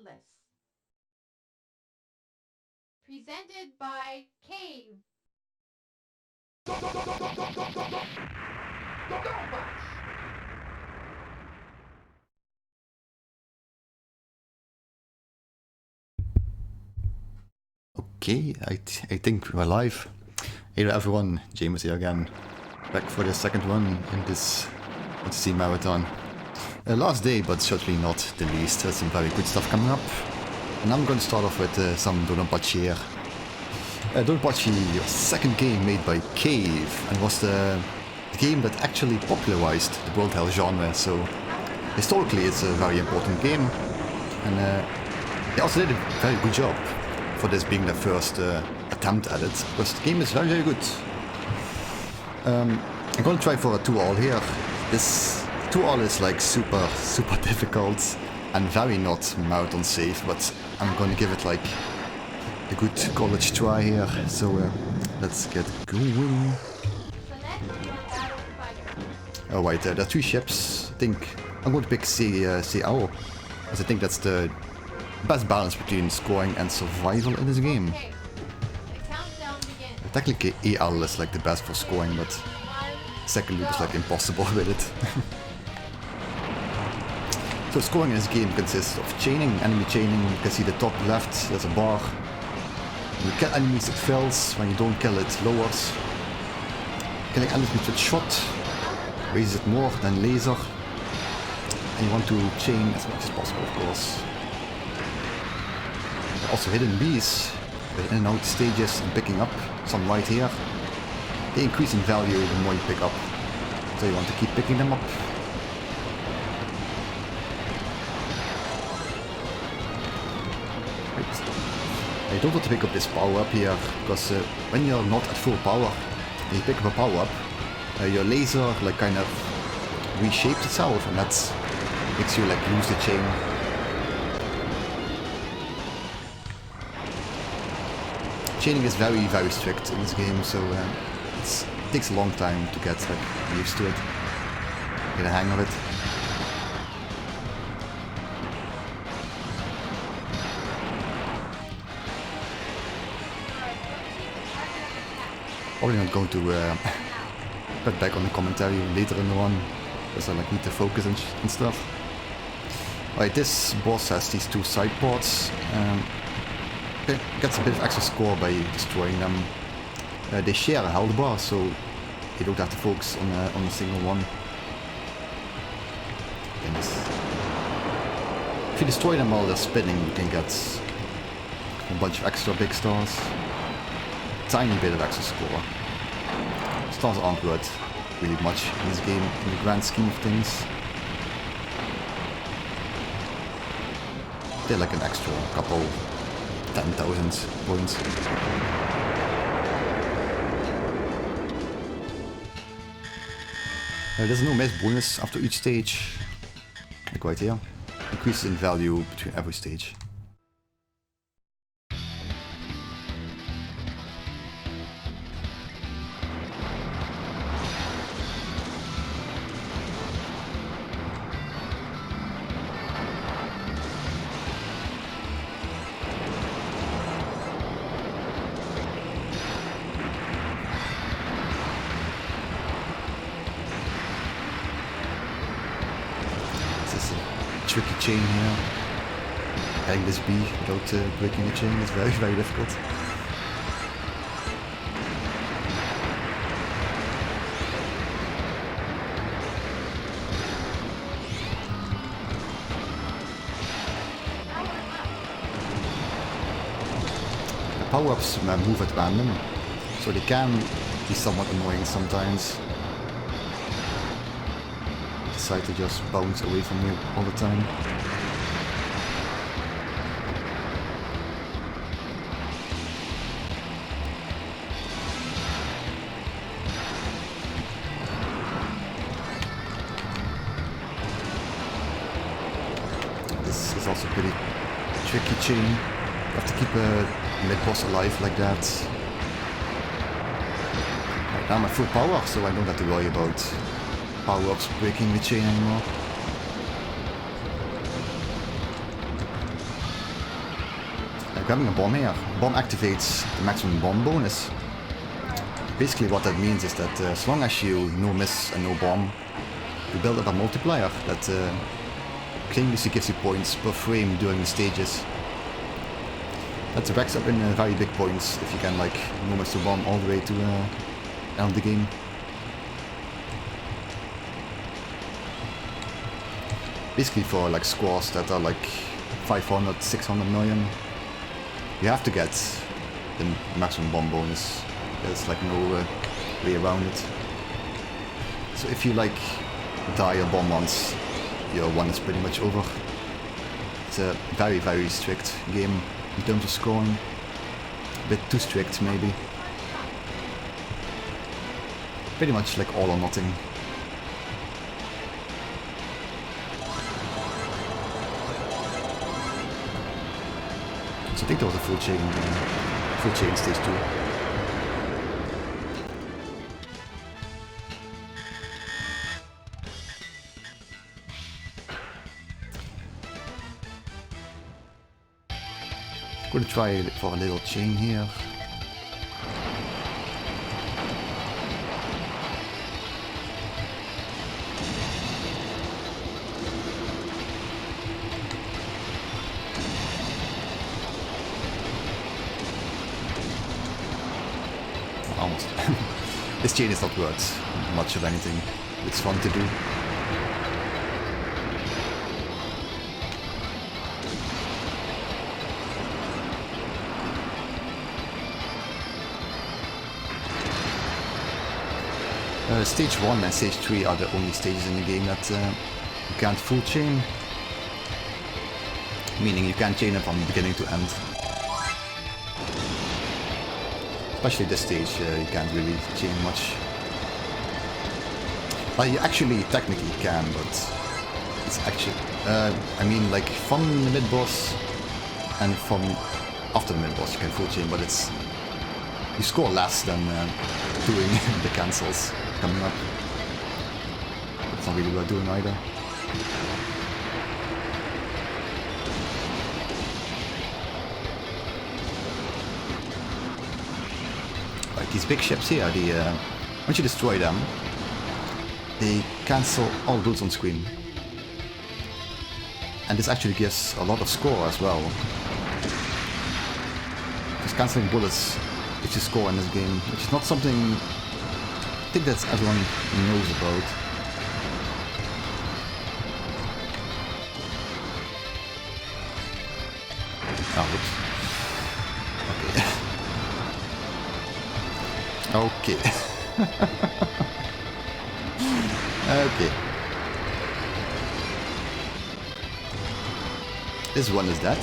Heartless. Presented by Cave. Okay, I think we're live. Hey everyone, James here again. Back for the second one in this Odyssey marathon. Last day, but certainly not the least. There's some very good stuff coming up. And I'm going to start off with some Dondonpachi here. Dondonpachi, second game made by Cave, and was the game that actually popularized the World Hell genre, so historically it's a very important game. And they also did a very good job for this being their first attempt at it, because the game is very, very good. I'm going to try for a 2-all here. This 2-all is like super difficult and very not marathon safe, but I'm going to give it like a good college try here. So let's get going. Alright, there are 3 ships. I think I'm going to pick CL, because I think that's the best balance between scoring and survival in this game. Technically EL is like the best for scoring, but second loop is like impossible with it. So scoring in this game consists of chaining, enemy chaining. You can see the top left, there's a bar. When you kill enemies it fills, when you don't kill it lowers. Killing enemies with shot raises it more than laser. And you want to chain as much as possible, of course. Also hidden bees, with in and out stages and picking up, some right here. They increase in value the more you pick up, so you want to keep picking them up. Right. You don't want to pick up this power up here, because when you're not at full power, and you pick up a power up, your laser like kind of reshapes itself, and that makes you like lose the chain. Chaining is very, very strict in this game, so it takes a long time to get like, used to it, get a hang of it. Probably not going to put back on the commentary later in the run, because I like need to focus and stuff. Alright, this boss has these 2 side ports. Gets a bit of extra score by destroying them. They share a health bar, so you don't have to focus on a single one. If you destroy them while they're spinning, you can get a bunch of extra big stars. Tiny bit of extra score. Stars aren't worth really much in this game in the grand scheme of things. They're like an extra couple 10,000 points. There's no miss bonus after each stage, like right here. Increases in value between every stage. Tricky chain here. Getting this bee without breaking the chain is very, very difficult. The power-ups move at random, so they can be somewhat annoying sometimes. Decide to just bounce away from you all the time. This is also pretty tricky chain. You have to keep a mid-boss alive like that. Right now I'm at full power, so I don't have to worry about power-ups breaking the chain anymore. grabbing a bomb here. Bomb activates the maximum bomb bonus. Basically what that means is that as long as you no miss and no bomb, you build up a multiplier that continuously gives you points per frame during the stages. That racks up in very big points if you can like no miss the bomb all the way to end of the game. Basically for like scores that are like 500, 600 million, you have to get the maximum bomb bonus. There's like no way around it. So if you like die or bomb once, your one is pretty much over. It's a very, very strict game in terms of scoring. A bit too strict maybe. Pretty much like all or nothing. So I think there was a full chain stage 2. I'm gonna try for a little chain here. Almost. This chain is not worth much of anything. It's fun to do. Stage 1 and Stage 3 are the only stages in the game that you can't full chain. Meaning you can't chain it from beginning to end. Especially this stage, you can't really chain much. Well, you actually technically can, but it's actually... I mean, like from the mid-boss and from after the mid-boss you can full chain, but it's... You score less than doing the cancels coming up. That's not really worth doing either. Like these big ships here, once you destroy them, they cancel all bullets on screen. And this actually gives a lot of score as well. Just cancelling bullets if you score in this game, which is not something I think that everyone knows about. Oh, whoops. Okay. Okay. This one is that.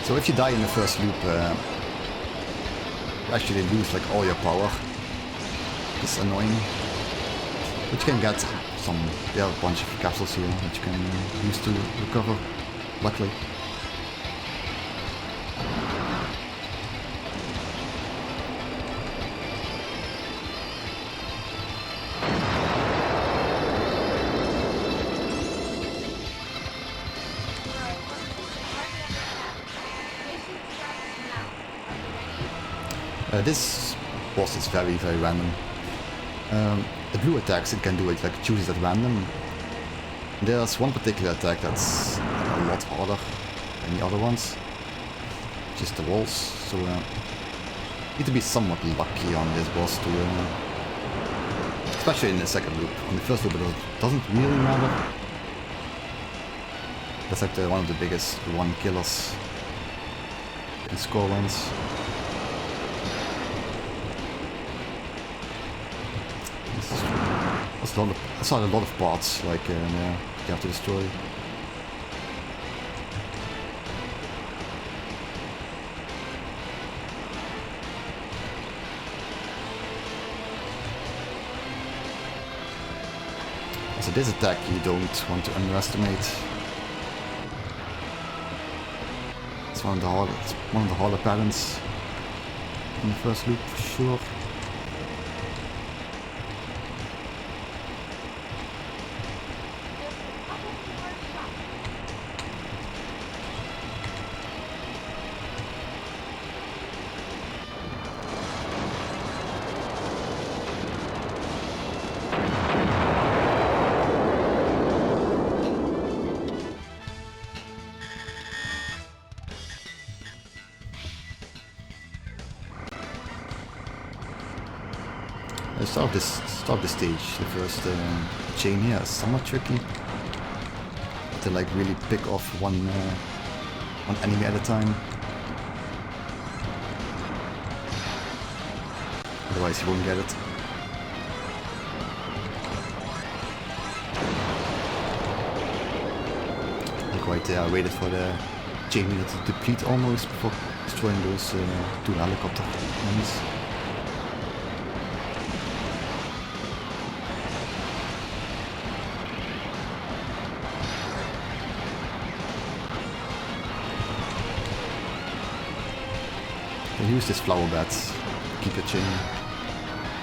So if you die in the first loop, you actually lose like all your power. It's annoying. But you can get some, there are a bunch of capsules here that you can use to recover, luckily. This boss is very, very random. The blue attacks, it can do it, like chooses at random. There's one particular attack that's a lot harder than the other ones. Just the walls, so you need to be somewhat lucky on this boss to... especially in the second loop. On the first loop it doesn't really matter. That's like one of the biggest one killers in score runs. I saw a lot of parts, like, yeah, you have to destroy. So this attack you don't want to underestimate. It's one of the harder patterns. in the first loop for sure. The start of the stage, the first chain here is somewhat tricky. To like really pick off one enemy at a time. Otherwise you won't get it. I waited for the chain meter to deplete almost before destroying those two helicopter enemies. Use this flower bed to keep your chain,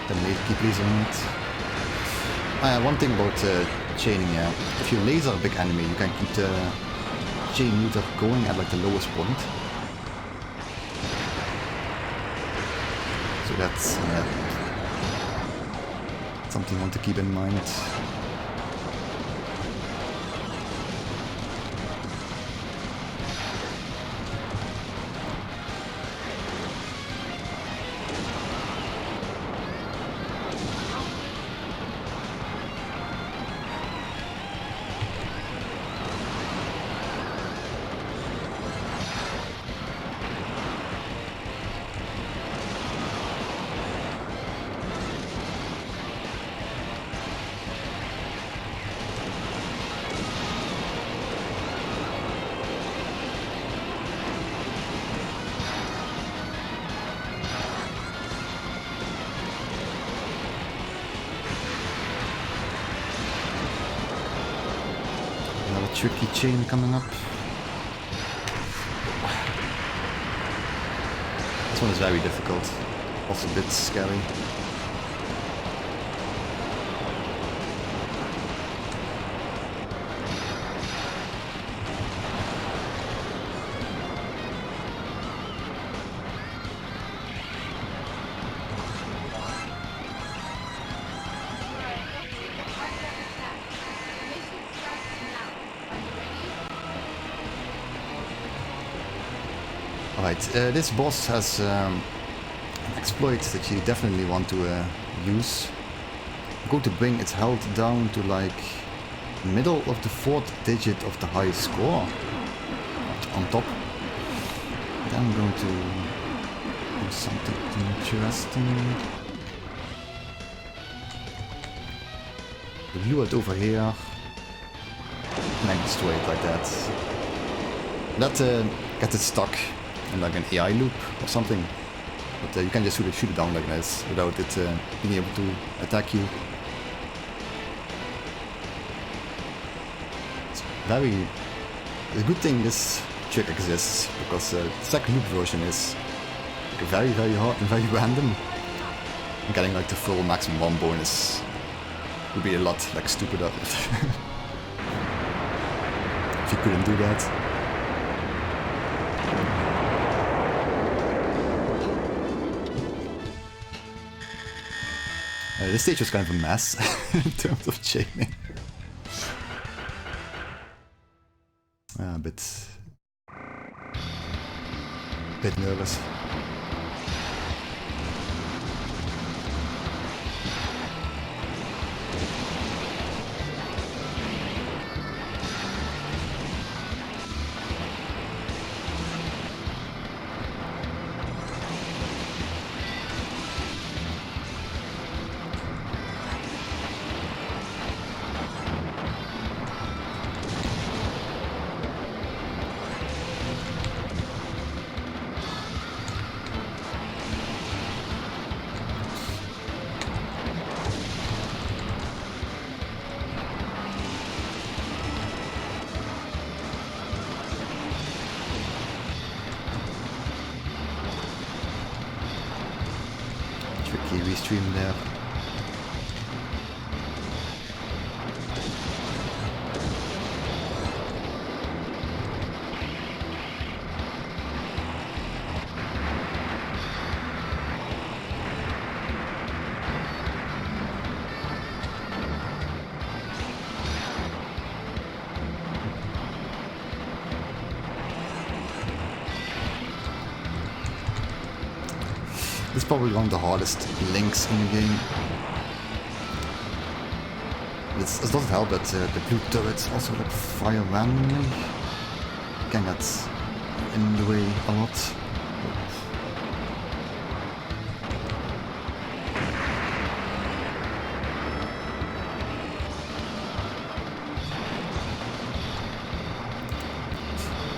then keep lasering it. One thing about chaining, if you laser a big enemy, you can keep the chain meter going at like the lowest point. So that's something you want to keep in mind. Tricky chain coming up. This one is very difficult, also a bit scary. Alright, this boss has an exploit that you definitely want to use. Go to bring its health down to like middle of the 4th digit of the highest score on top. Then I'm going to do something interesting. Lure it over here and then destroy it like that. That gets it stuck in like an AI loop or something, but you can just shoot it down like this without it being able to attack you. It's a good thing this trick exists, because the second loop version is like very hard and very random. And getting like the full maximum 1 bonus would be a lot like stupider if you couldn't do that. This stage was kind of a mess in terms of chaining. A bit nervous. stream there. This is probably one of the hardest links in the game. It doesn't help that the blue turrets also like fire randomly. Can get in the way a lot.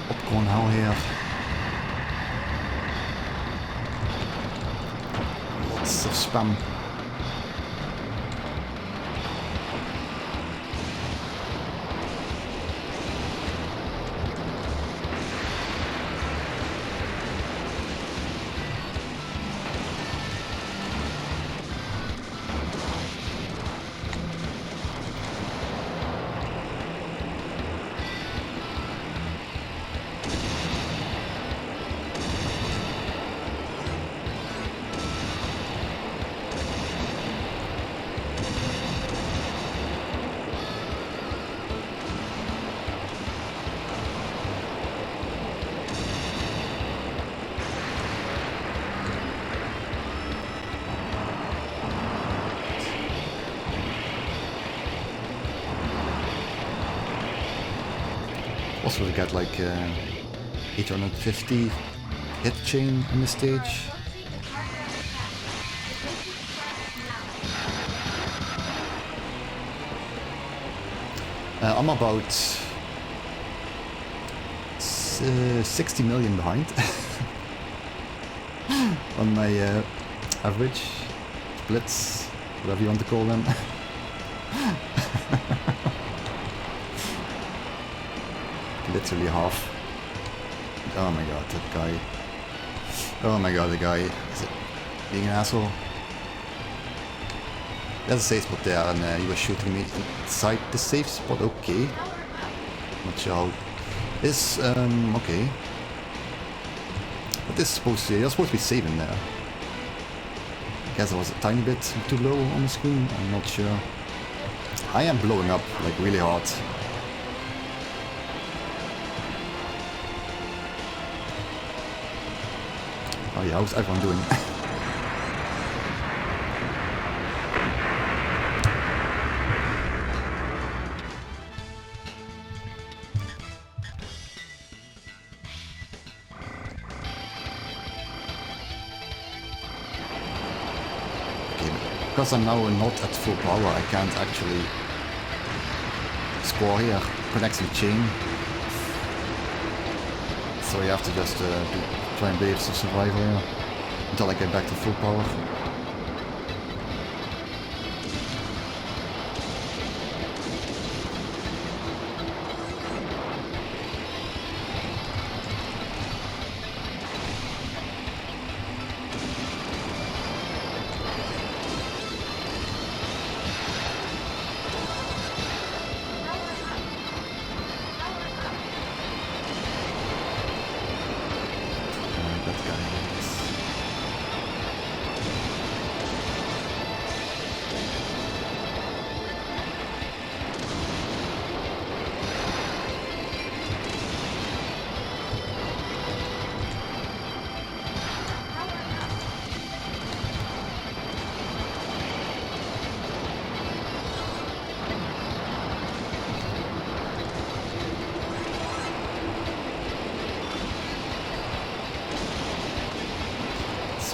Popcorn hell here. Lots of spam. Also, we got like 850 hit chain in the stage. I'm about 60 million behind on my average splits, whatever you want to call them. Literally half. Oh my god, that guy. Oh my god, the guy. Is it being an asshole? There's a safe spot there and he was shooting me inside the safe spot. Okay. Not sure how. Is, okay. What is supposed to, you're supposed to be safe in there. I guess I was a tiny bit too low on the screen, I'm not sure. I am blowing up like really hard. Oh yeah, how's everyone doing? Okay, because I'm now not at full power, I can't actually score here. I can actually chain. So you have to just try and be some survival here until I get back to full power.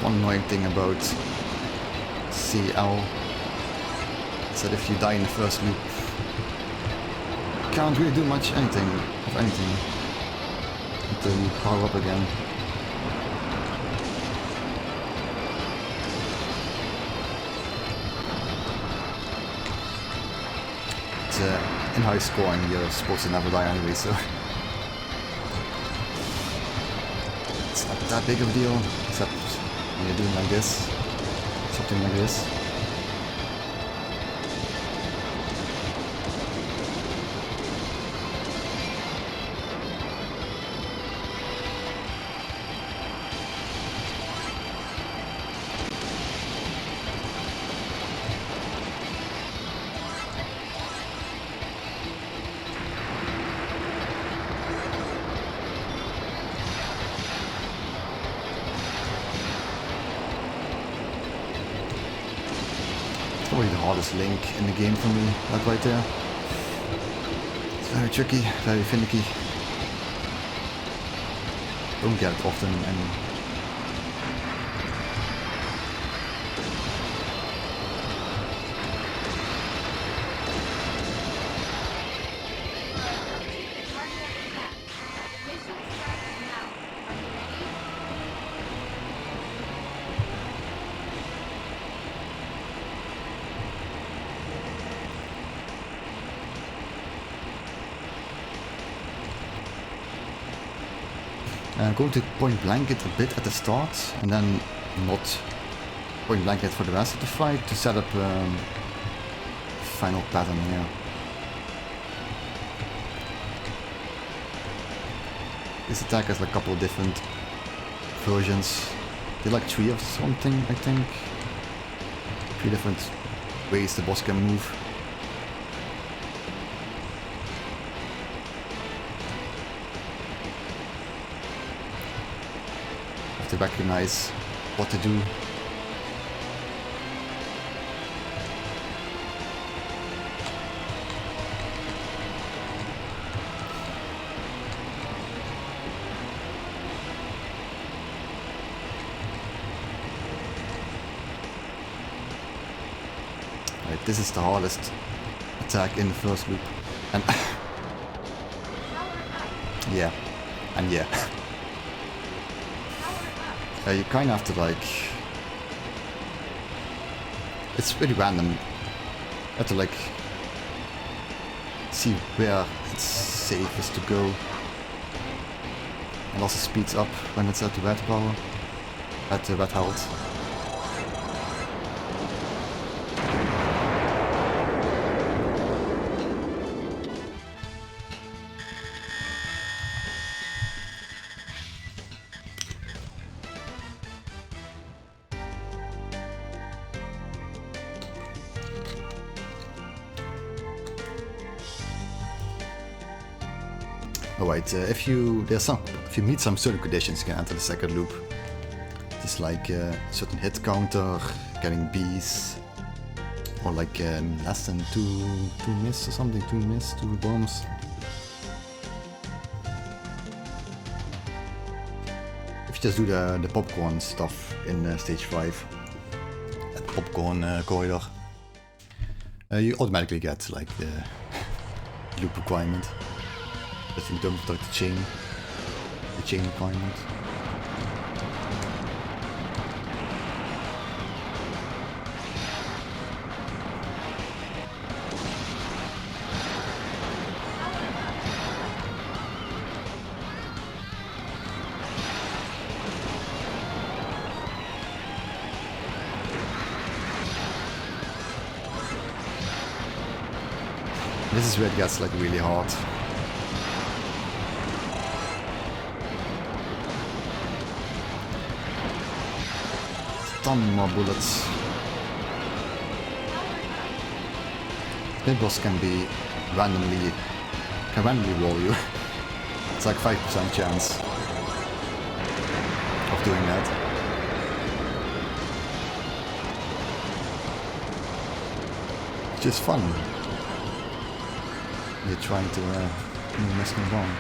One annoying thing about CL is that if you die in the first loop, you can't really do much anything of anything until you power up again. It's in high scoring you're supposed to never die anyway, so it's not that big of a deal, except when you're doing like this, something like this. Probably the hardest link in the game for me, that right there. It's very tricky, very finicky. Don't get it often and I'm going to point blank it a bit at the start and then not point blank it for the rest of the fight to set up final pattern here. This attack has like a couple of different versions. There are like 3 of something, I think. 3 different ways the boss can move. To recognize what to do. Right, this is the hardest attack in the first loop. And yeah, and yeah. You kind of have to like... It's really random. You have to like... see where it's safest to go. And also speeds up when it's at the red power. At the red health. Alright, if you meet some certain conditions, you can enter the second loop. Just like certain hit counter, getting bees, or like less than two miss or something, 2 bombs. If you just do the popcorn stuff in stage 5, at the popcorn corridor, you automatically get like the loop requirement. Just in terms of like the chain requirement. This is where it gets like really hard. Ton more bullets. Pinballs can randomly roll you. It's like 5% chance of doing that. It's just fun. You're trying to mess them wrong.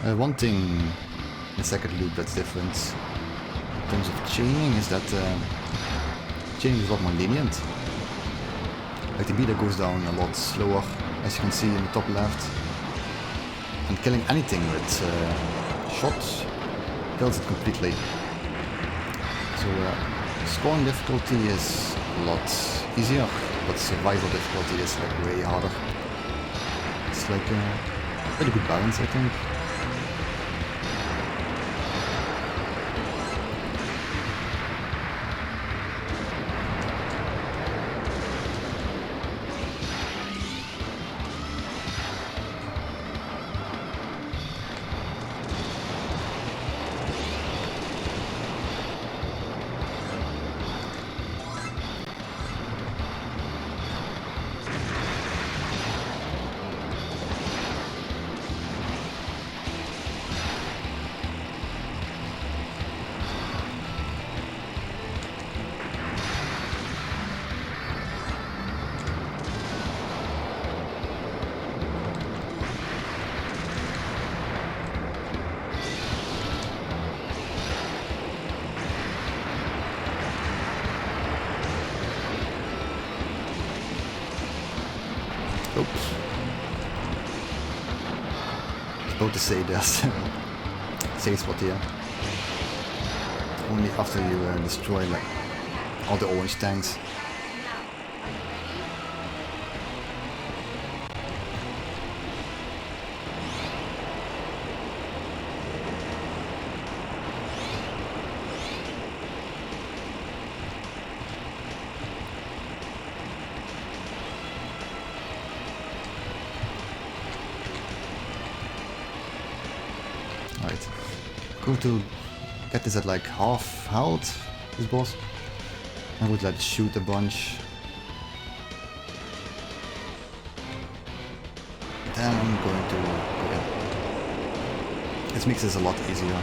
One thing in the second loop that's different in terms of chaining is that chaining is a lot more lenient. Like the meter goes down a lot slower, as you can see in the top left. And killing anything with shots kills it completely. So scoring difficulty is a lot easier, but survival difficulty is like way harder. It's like quite a good balance, I think. Oops. I was about to say there's safe spot here. Only after you destroy like all the orange tanks. Right. Going to get this at like half health, this boss. I would like shoot a bunch. Then I'm going to go in. This makes this a lot easier.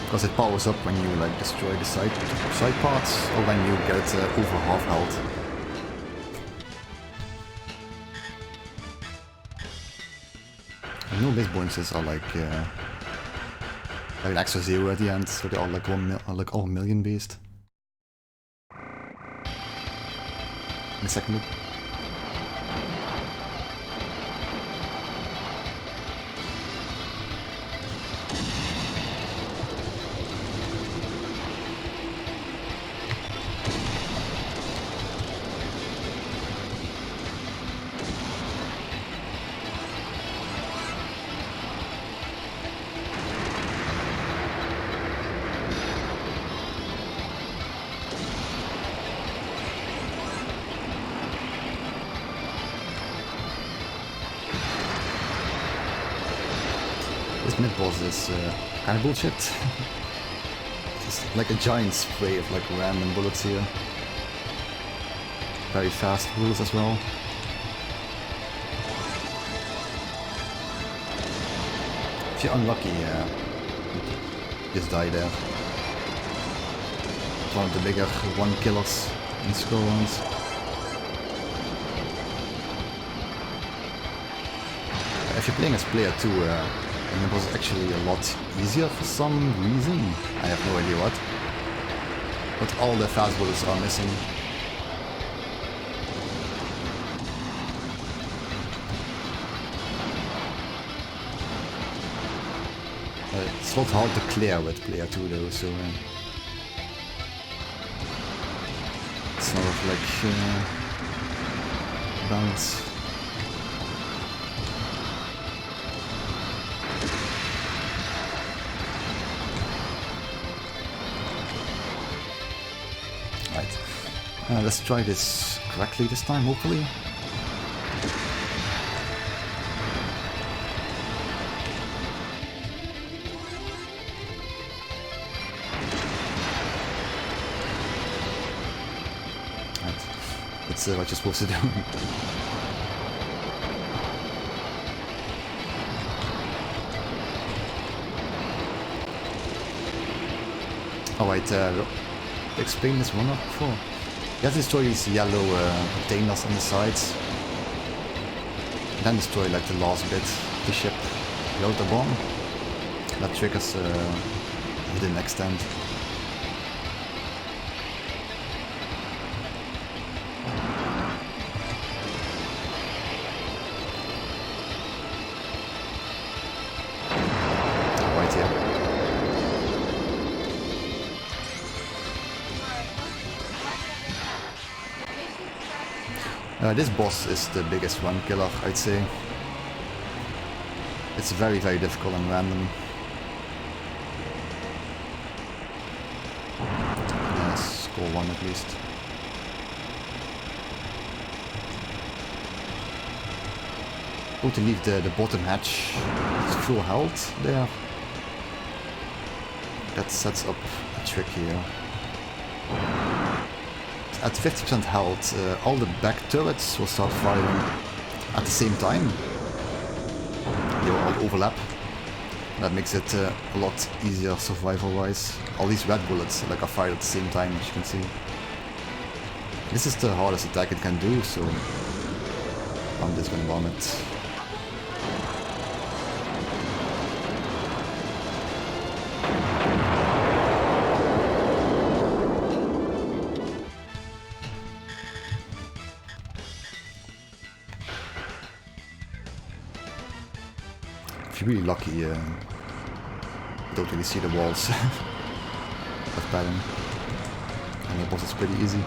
Because it powers up when you like destroy the side parts, or when you get over half health. And no base bonuses are like an extra zero at the end, so they're all like all million based. In the second loop. This mid-boss is kind of bullshit. Just like a giant spray of like random bullets here. Very fast bullets as well. If you're unlucky, you just die there. It's one of the bigger one killers in Skull Runs. If you're playing as player 2, and it was actually a lot easier for some reason. I have no idea what. But all the fast bullets are missing. It's not hard to clear with player 2 though, so it's sort of like balance. Let's try this correctly this time, hopefully. Right. That's what you're supposed to do. Alright, explain this one up before? You have to destroy these yellow containers on the sides. And then destroy like the last bit of the ship without the bomb. That triggers the next end. Right here. This boss is the biggest one killer, I'd say. It's very, very difficult and random. Yes, score 1 at least. Oh, to leave the bottom hatch full health there. That sets up a trick here. At 50% health, all the back turrets will start firing at the same time. They will all overlap. That makes it a lot easier survival-wise. All these red bullets like are fired at the same time, as you can see. This is the hardest attack it can do, so I'm just gonna bomb it. If you're really lucky, you don't really see the walls of pattern. And the boss is pretty easy.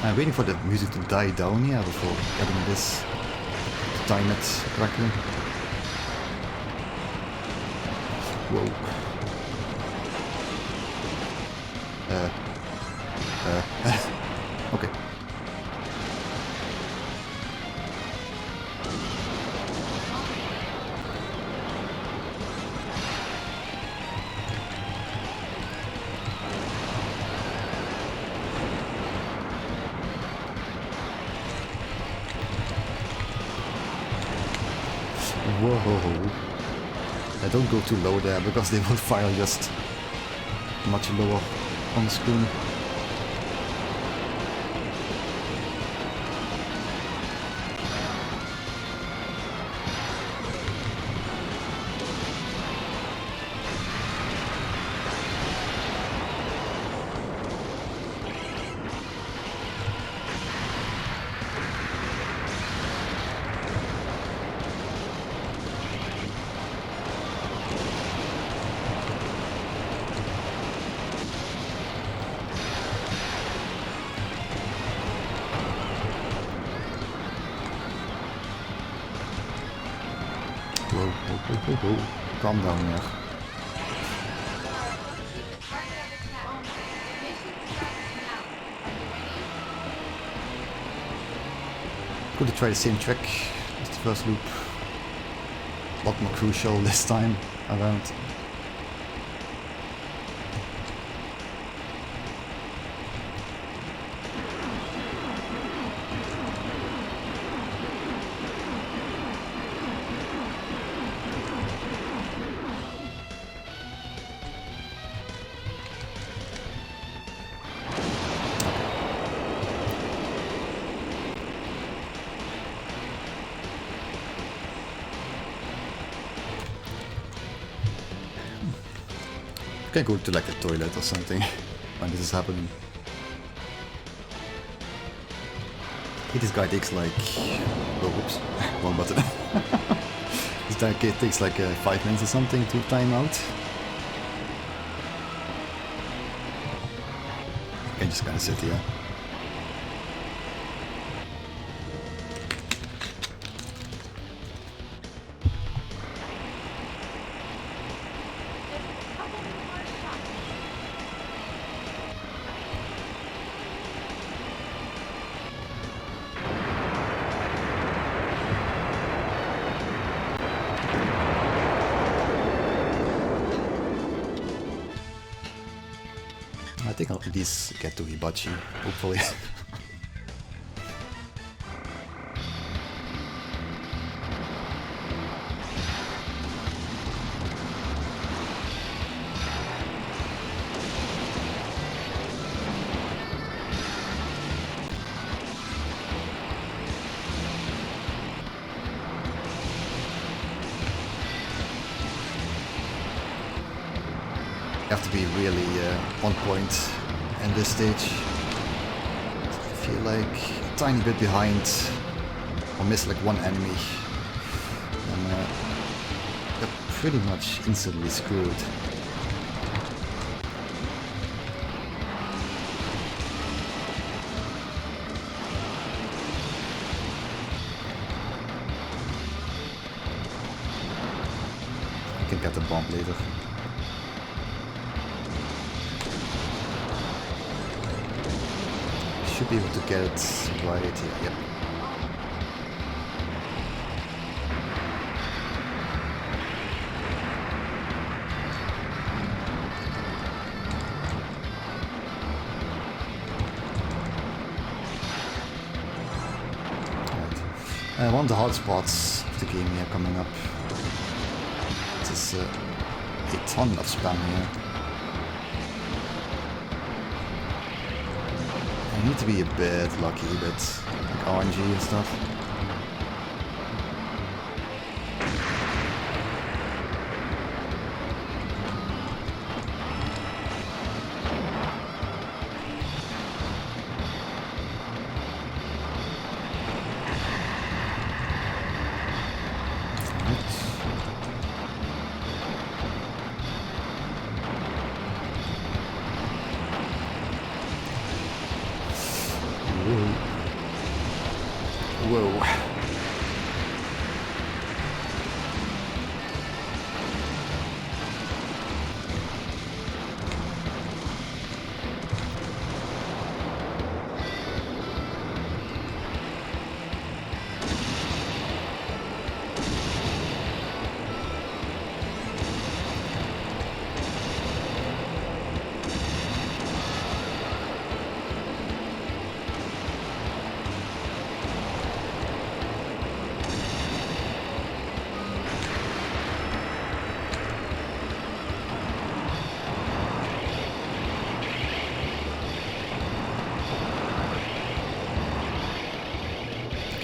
I'm waiting for the music to die down here before getting this to time it correctly. Whoa. Okay. Whoa. Don't go too low there, because they will fire just much lower on the screen. Whoa. Calm down here. Going to try the same trick as the first loop. A lot more crucial this time around. Can go to like the toilet or something when this is happening. Hey, this guy takes like... Oh, whoops. Wrong button. This guy takes like 5 minutes or something to time out. can just kind of sit here. I think I'll at least get to Hibachi, hopefully. You have to be really on point in this stage. I feel like a tiny bit behind or miss like one enemy and you're pretty much instantly screwed. I can get the bomb later. Should be able to get it right here. Yep. Right. One of the hard spots of the game here coming up. There's a ton of spam here. I need to be a bit lucky, a bit like RNG and stuff. Whoa.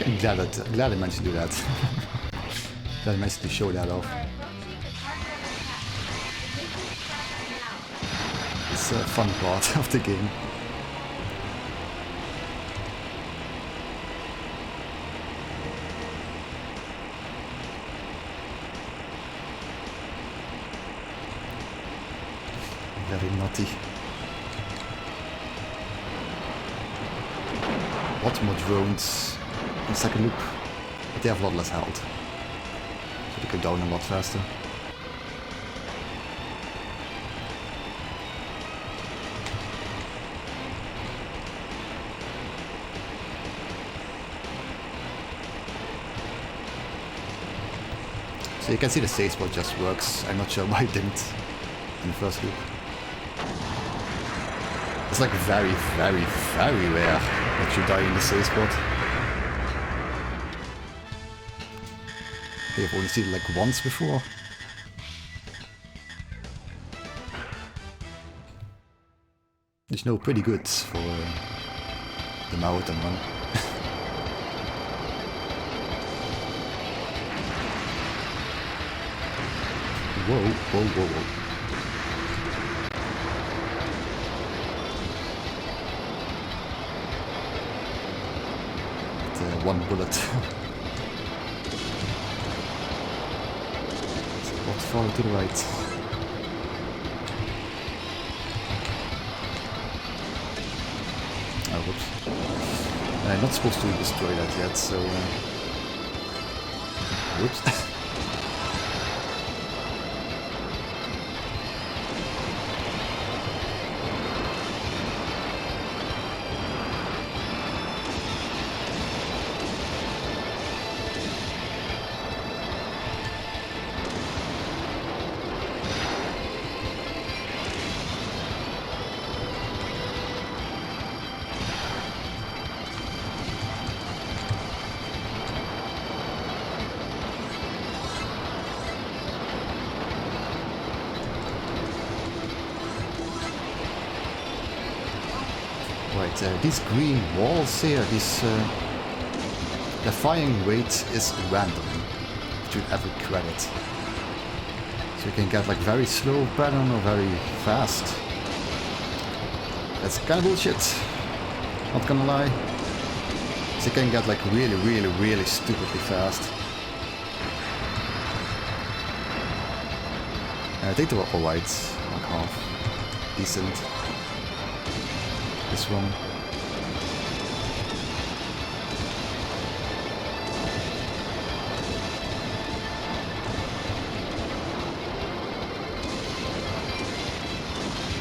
I'm glad I managed to do that. Glad I managed to show that off. It's a fun part of the game. Very naughty. What more drones in second loop? But they have a lot less health. So they go down a lot faster. So you can see the save spot just works. I'm not sure why it didn't in the first loop. It's like very, very, very rare that you die in the save spot. I've only seen it like once before. It's no pretty good for the marathon one. Whoa, whoa, whoa, whoa. One bullet. What far to the right? I'm not supposed to destroy that yet, so... Whoops. Right, these green walls here, the firing rate is random to every credit. So you can get like very slow pattern or very fast. That's kind of bullshit, not gonna lie. So you can get like really stupidly fast. I think they were alright, like half decent. This one.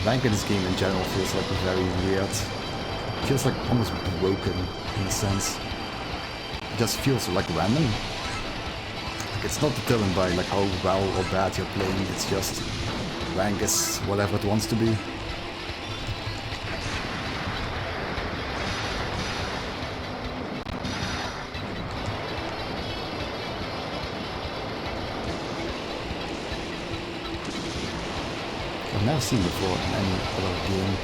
Rank in this game in general feels like very weird. Feels like almost broken in a sense. It just feels like random. Like it's not determined by like how well or bad you're playing, it's just rank is whatever it wants to be. I've never seen before in any other game.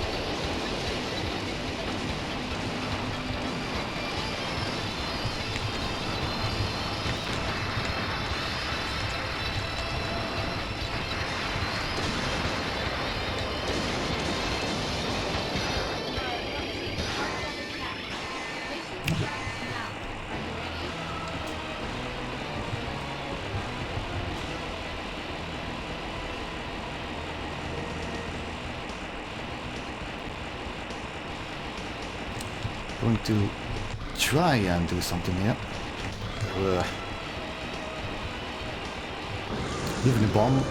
Going to try and do something here. Leaving the bomb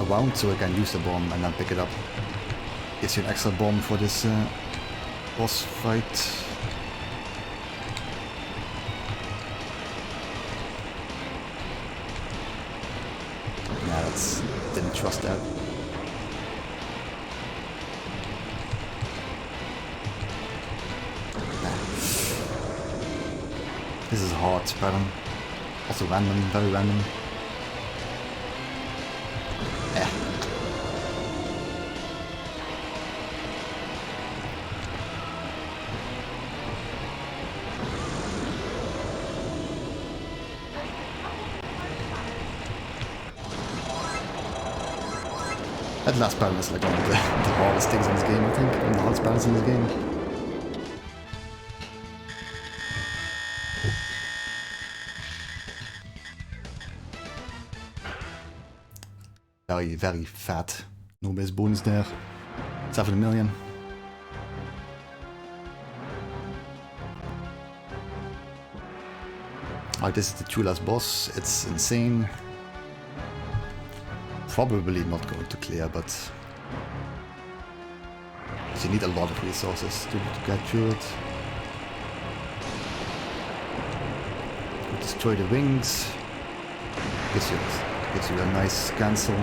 around so I can use the bomb and then pick it up. Gives you an extra bomb for this boss fight. Yeah, that's... didn't trust that. This is a hard pattern. Also random, very random. Yeah. That last pattern is like one of the hardest things in this game, I think. One of the hardest patterns in this game. Very fat. No base bonus there. 7 million. Oh, this is the true last boss. It's insane. Probably not going to clear, but you need a lot of resources to get through it. Destroy the wings. Gives you a nice cancel.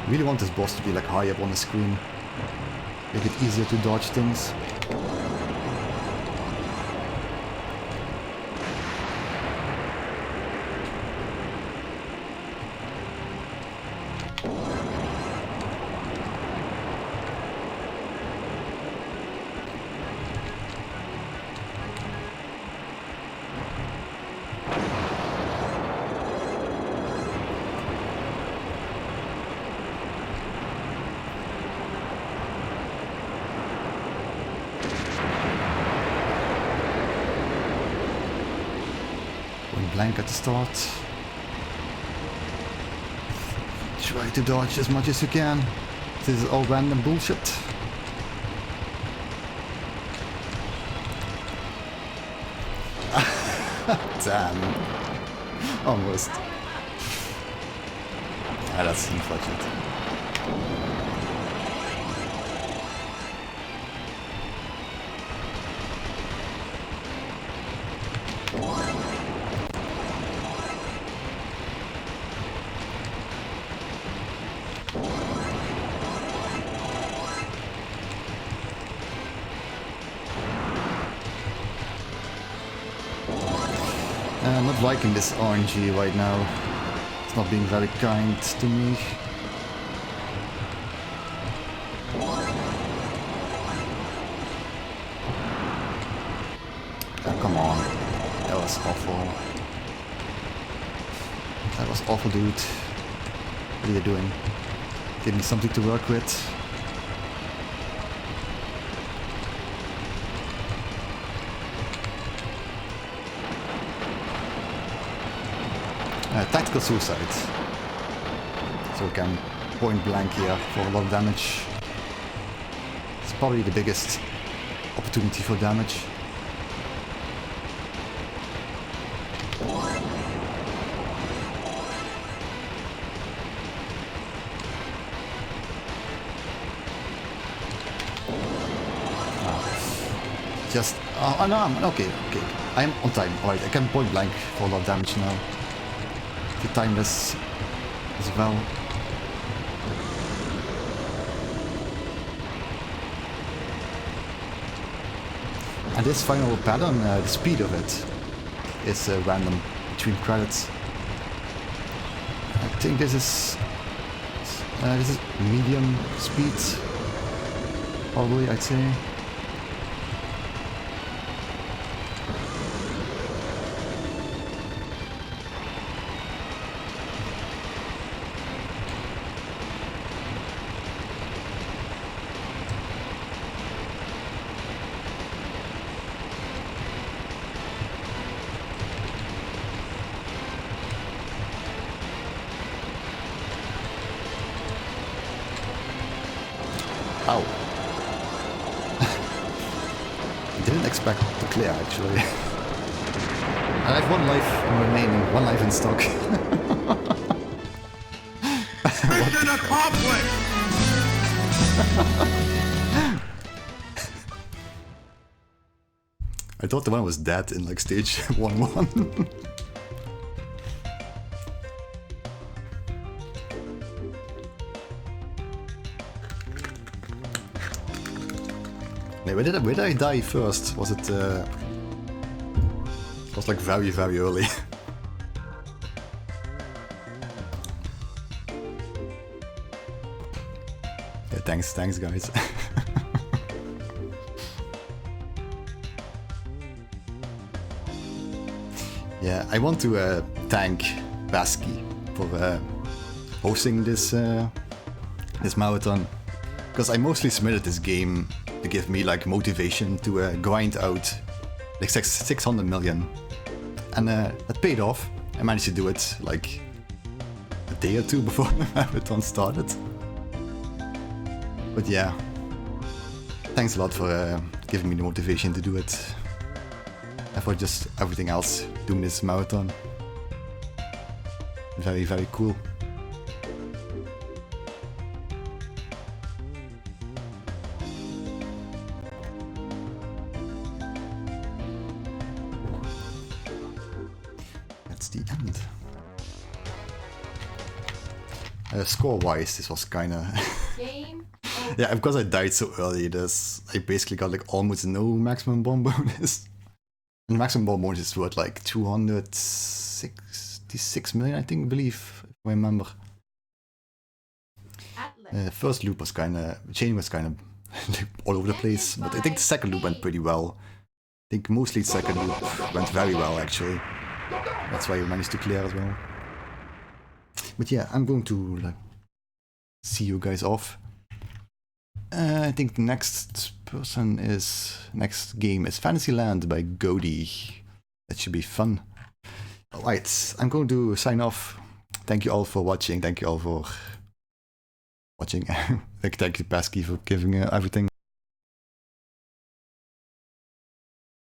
Really want this boss to be like high up on the screen. Make it easier to dodge things. Blank at the start. Try to dodge as much as you can. This is all random bullshit. Damn. Almost. Ah, that's unfortunate. I'm not liking this RNG right now. It's not being very kind to me. Oh, come on. That was awful. That was awful, dude. What are you doing? Give me something to work with. Tactical suicide. So we can point blank here for a lot of damage. It's probably the biggest opportunity for damage. Just... oh no, okay. I'm on time. Alright, I can point blank for a lot of damage now. The time this as well. And this final pattern, the speed of it is random between credits. I think this is medium speed, probably, I'd say. Ow. Didn't expect to clear, actually. I have one life remaining, one life in stock. Mission accomplished! I thought the one was dead in like stage 1-1. Where did I die first? Was it it was like very early. Yeah, thanks guys. Yeah, I want to thank Basky for hosting this this marathon, because I mostly submitted this game to give me like motivation to grind out like 600 million, and that paid off. I managed to do it like a day or two before the marathon started. But yeah, thanks a lot for giving me the motivation to do it, and for just everything else doing this marathon. Very cool. That's the end. Score-wise, this was kinda... Game. Yeah, because I died so early, I basically got like almost no maximum bomb bonus. And maximum bomb bonus is worth like 266 million, I believe, if I remember. First loop was kinda... chain was kinda all over the place, but I think the second loop went pretty well. I think mostly the second loop went very well, actually. That's why we managed to clear as well. But yeah, I'm going to like see you guys off. I think the next game is Fantasyland by Godi. That should be fun. Alright, I'm going to sign off. Thank you all for watching. Thank you all for watching. Like, thank you, Pesky, for giving everything.